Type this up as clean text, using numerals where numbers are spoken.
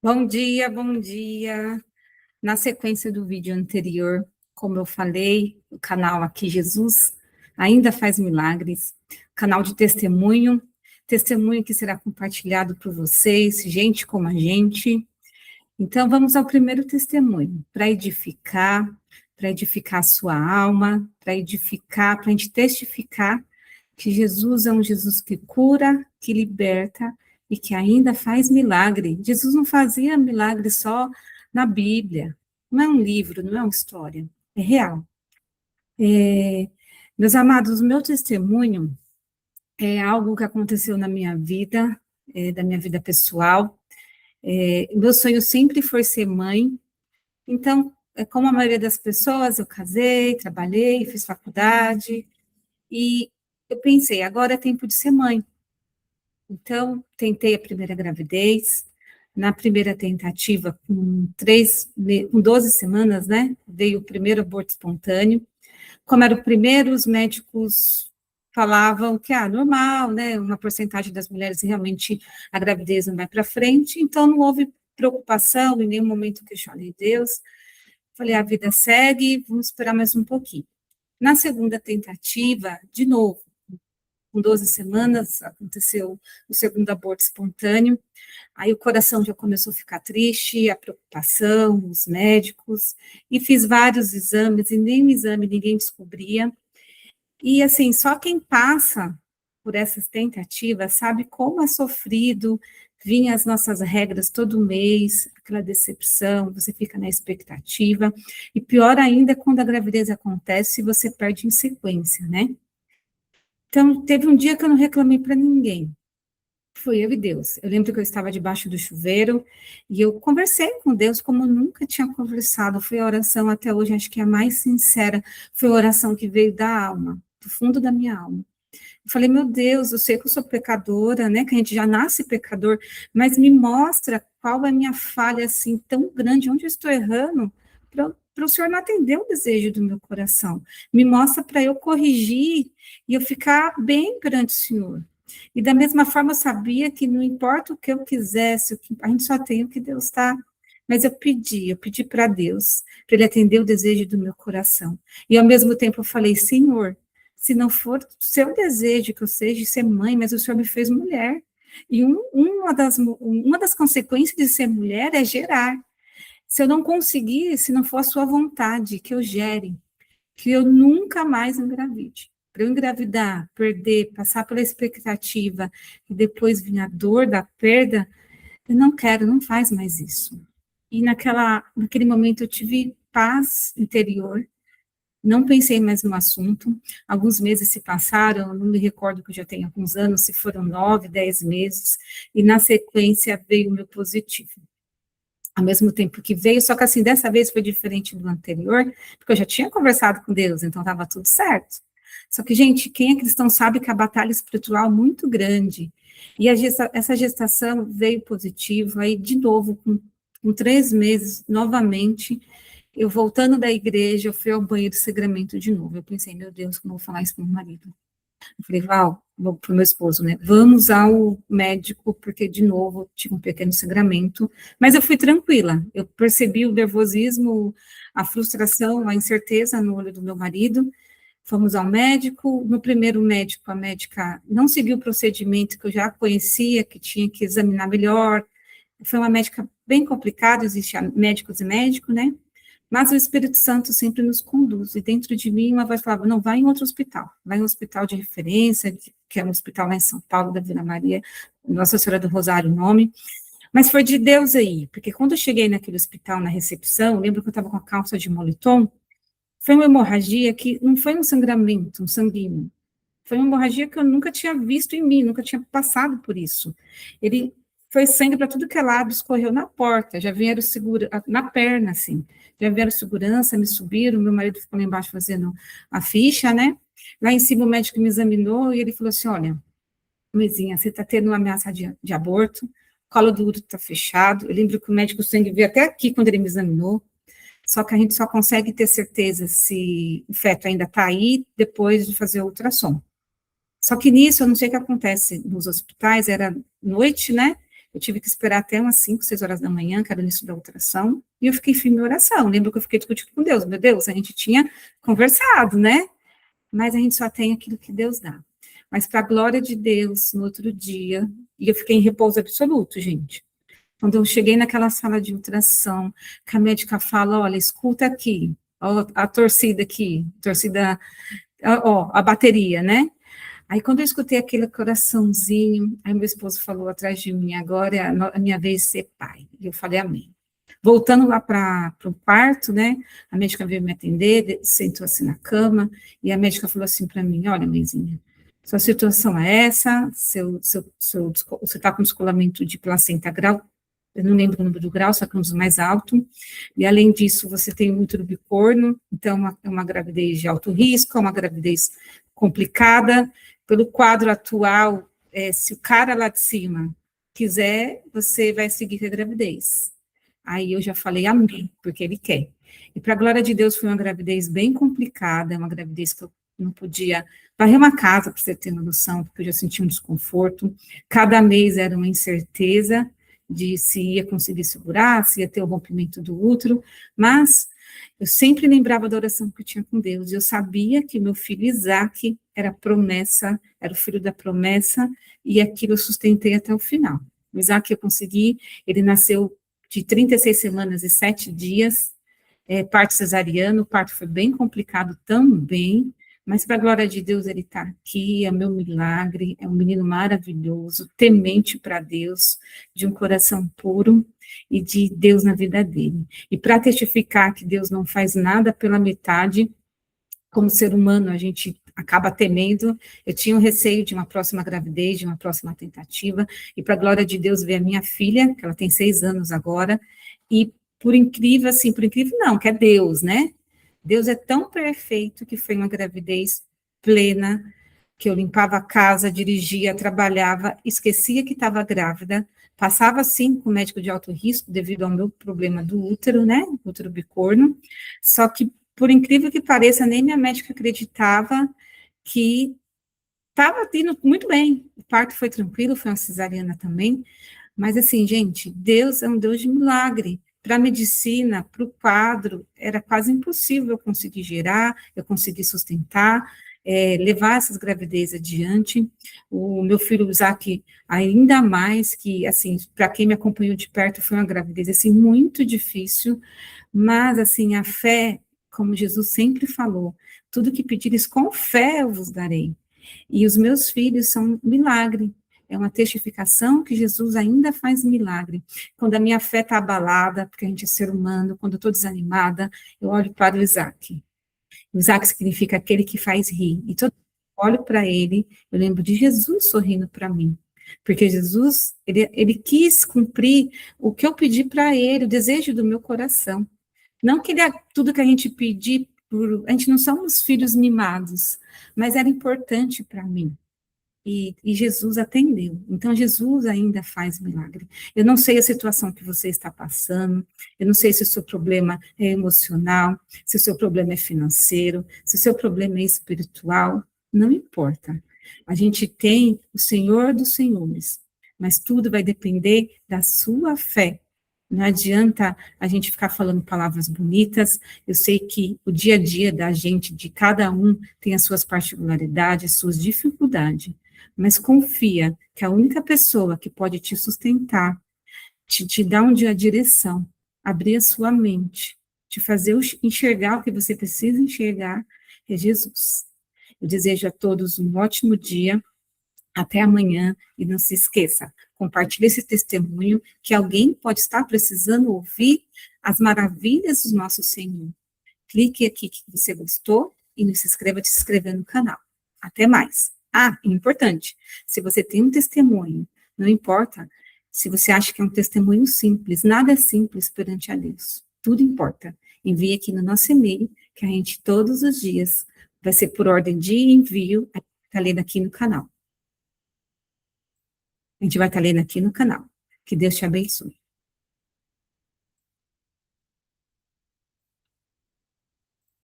Bom dia, bom dia. Na sequência do vídeo anterior, como eu falei, o canal Aqui Jesus ainda faz milagres, canal de testemunho, testemunho que será compartilhado por vocês, gente como a gente. Então, vamos ao primeiro testemunho, para edificar a sua alma, para a gente testificar que Jesus é um Jesus que cura, que liberta e que ainda faz milagre. Jesus não fazia milagre só na Bíblia, não é um livro, não é uma história, é real. Meus amados, o meu testemunho é algo que aconteceu na minha vida, da minha vida pessoal. Meu sonho sempre foi ser mãe, então, como a maioria das pessoas, eu casei, trabalhei, fiz faculdade, e eu pensei, agora é tempo de ser mãe. Então, tentei a primeira gravidez. Na primeira tentativa, com 12 semanas, né, veio o primeiro aborto espontâneo. Como era o primeiro, os médicos falavam que, normal, né, uma porcentagem das mulheres realmente a gravidez não vai para frente, então não houve preocupação, em nenhum momento questionei Deus. Falei, a vida segue, vamos esperar mais um pouquinho. Na segunda tentativa, de novo, com 12 semanas, aconteceu o segundo aborto espontâneo, aí o coração já começou a ficar triste, a preocupação, os médicos, e fiz vários exames, e nenhum exame ninguém descobria, e assim, só quem passa por essas tentativas sabe como é sofrido, vinha as nossas regras todo mês, aquela decepção, você fica na expectativa, e pior ainda quando a gravidez acontece e você perde em sequência, né? Então, teve um dia que eu não reclamei para ninguém, foi eu e Deus. Eu lembro que eu estava debaixo do chuveiro e eu conversei com Deus como eu nunca tinha conversado. Foi a oração até hoje, acho que é a mais sincera. Foi a oração que veio da alma, do fundo da minha alma. Eu falei, meu Deus, eu sei que eu sou pecadora, né? Que a gente já nasce pecador, mas me mostra qual é a minha falha assim tão grande, onde eu estou errando, para o Senhor não atender o desejo do meu coração. Me mostra para eu corrigir e eu ficar bem perante o Senhor. E da mesma forma eu sabia que não importa o que eu quisesse, a gente só tem o que Deus está. Mas eu pedi para Deus, para Ele atender o desejo do meu coração. E ao mesmo tempo eu falei, Senhor, se não for o seu desejo que eu seja ser mãe, mas o Senhor me fez mulher. E uma das consequências de ser mulher é gerar. Se eu não conseguir, se não for a sua vontade que eu gere, que eu nunca mais engravide. Para eu engravidar, perder, passar pela expectativa e depois vir a dor da perda, eu não quero, não faz mais isso. E naquele momento eu tive paz interior, não pensei mais no assunto. Alguns meses se passaram, não me recordo que eu já tenho alguns anos, se foram 9, 10 meses, e na sequência veio o meu positivo. Ao mesmo tempo que veio, só que assim, dessa vez foi diferente do anterior, porque eu já tinha conversado com Deus, então estava tudo certo. Só que, gente, quem é cristão sabe que a batalha espiritual é muito grande. E essa gestação veio positivo, aí de novo, com 3 meses, novamente, eu voltando da igreja, eu fui ao banheiro de sangramento de novo. Eu pensei, meu Deus, como eu vou falar isso para meu marido? Eu falei, Val, para o meu esposo, né? Vamos ao médico, porque de novo tive um pequeno sangramento. Mas eu fui tranquila. Eu percebi o nervosismo, a frustração, a incerteza no olho do meu marido. Fomos ao médico. No primeiro médico, a médica não seguiu o procedimento que eu já conhecia, que tinha que examinar melhor. Foi uma médica bem complicada, existe médicos e médicos, né? Mas o Espírito Santo sempre nos conduz, e dentro de mim uma voz falava, não, vai em outro hospital, vai em um hospital de referência, que é um hospital lá em São Paulo, da Vila Maria, Nossa Senhora do Rosário, o nome, mas foi de Deus aí, porque quando eu cheguei naquele hospital, na recepção, eu lembro que eu estava com a calça de moletom, foi uma hemorragia que não foi um sangramento, um sanguíneo, foi uma hemorragia que eu nunca tinha visto em mim, nunca tinha passado por isso. Ele foi sangue para tudo que é lado, escorreu na porta, já vieram na perna, assim. Já vieram segurança, me subiram, meu marido ficou lá embaixo fazendo a ficha, né? Lá em cima o médico me examinou e ele falou assim, olha, Luizinha, você está tendo uma ameaça de aborto, o colo do útero está fechado. Eu lembro que o médico sangue veio até aqui quando ele me examinou, só que a gente só consegue ter certeza se o feto ainda está aí depois de fazer o ultrassom. Só que nisso, eu não sei o que acontece nos hospitais, era noite, né? eu tive que esperar até umas 5, 6 horas da manhã, que era o início da ultrassom, e eu fiquei firme em oração. Lembro que eu fiquei discutindo com Deus, meu Deus, a gente tinha conversado, né? Mas a gente só tem aquilo que Deus dá. Mas para a glória de Deus, no outro dia, e eu fiquei em repouso absoluto, gente. Quando eu cheguei naquela sala de ultrassom, que a médica fala, olha, escuta aqui, ó, a torcida aqui, ó, a bateria, né? Aí, quando eu escutei aquele coraçãozinho, aí meu esposo falou atrás de mim, agora é a minha vez de ser pai. E eu falei, amém. Voltando lá para o quarto, né, a médica veio me atender, sentou assim na cama, e a médica falou assim para mim, olha, mãezinha, sua situação é essa, você está com descolamento de placenta grau, eu não lembro o número do grau, só que é um dos mais altos, e além disso, você tem um útero bicorno, então é uma gravidez de alto risco, é uma gravidez complicada, pelo quadro atual, se o cara lá de cima quiser, você vai seguir com a gravidez. Aí eu já falei amém, porque ele quer. E para a glória de Deus, foi uma gravidez bem complicada, uma gravidez que eu não podia varrer uma casa, para você ter uma noção, porque eu já sentia um desconforto. Cada mês era uma incerteza de se ia conseguir segurar, se ia ter o rompimento do útero, mas eu sempre lembrava da oração que eu tinha com Deus. Eu sabia que meu filho Isaac era promessa, era o filho da promessa, e aquilo eu sustentei até o final. O Isaac eu consegui, ele nasceu de 36 semanas e 7 dias, parto cesariano, o parto foi bem complicado também, mas para a glória de Deus ele está aqui, é meu milagre, é um menino maravilhoso, temente para Deus, de um coração puro e de Deus na vida dele. E para testificar que Deus não faz nada pela metade, como ser humano, a gente acaba temendo. Eu tinha um receio de uma próxima gravidez, de uma próxima tentativa, e para a glória de Deus, ver a minha filha, que ela tem 6 anos agora, e por incrível, assim, por incrível não, que é Deus, né? Deus é tão perfeito que foi uma gravidez plena, que eu limpava a casa, dirigia, trabalhava, esquecia que estava grávida, passava, sim, com médico de alto risco, devido ao meu problema do útero, né, útero bicorno, só que, por incrível que pareça, nem minha médica acreditava que estava indo muito bem, o parto foi tranquilo, foi uma cesariana também, mas assim, gente, Deus é um Deus de milagre. Para a medicina, para o quadro, era quase impossível eu conseguir gerar, eu conseguir sustentar, levar essas gravidezes adiante. O meu filho Isaac, ainda mais que, assim, para quem me acompanhou de perto, foi uma gravidez, assim, muito difícil, mas, assim, a fé, como Jesus sempre falou, tudo que pedires com fé eu vos darei. E os meus filhos são um milagre, é uma testificação que Jesus ainda faz milagre. Quando a minha fé está abalada, porque a gente é ser humano, quando eu estou desanimada, eu olho para o Isaac. O Isaac significa aquele que faz rir. E todo olho para ele, eu lembro de Jesus sorrindo para mim. Porque Jesus, ele quis cumprir o que eu pedi para ele, o desejo do meu coração. Não que tudo que a gente pedir, a gente não somos filhos mimados, mas era importante para mim. E Jesus atendeu. Então, Jesus ainda faz milagre. Eu não sei a situação que você está passando, eu não sei se o seu problema é emocional, se o seu problema é financeiro, se o seu problema é espiritual, não importa. A gente tem o Senhor dos Senhores, mas tudo vai depender da sua fé. Não adianta a gente ficar falando palavras bonitas, eu sei que o dia a dia da gente, de cada um, tem as suas particularidades, suas dificuldades, mas confia que a única pessoa que pode te sustentar, te dar um dia a direção, abrir a sua mente, te fazer enxergar o que você precisa enxergar, é Jesus. Eu desejo a todos um ótimo dia, até amanhã, e não se esqueça, compartilhe esse testemunho, que alguém pode estar precisando ouvir as maravilhas do nosso Senhor. Clique aqui que você gostou, e não se inscreva, se inscrever no canal. Até mais. Ah, importante, se você tem um testemunho, não importa se você acha que é um testemunho simples, nada é simples perante a Deus, tudo importa. Envie aqui no nosso e-mail, que a gente todos os dias, vai ser por ordem de envio, está lendo aqui no canal. A gente vai estar lendo aqui no canal. Que Deus te abençoe.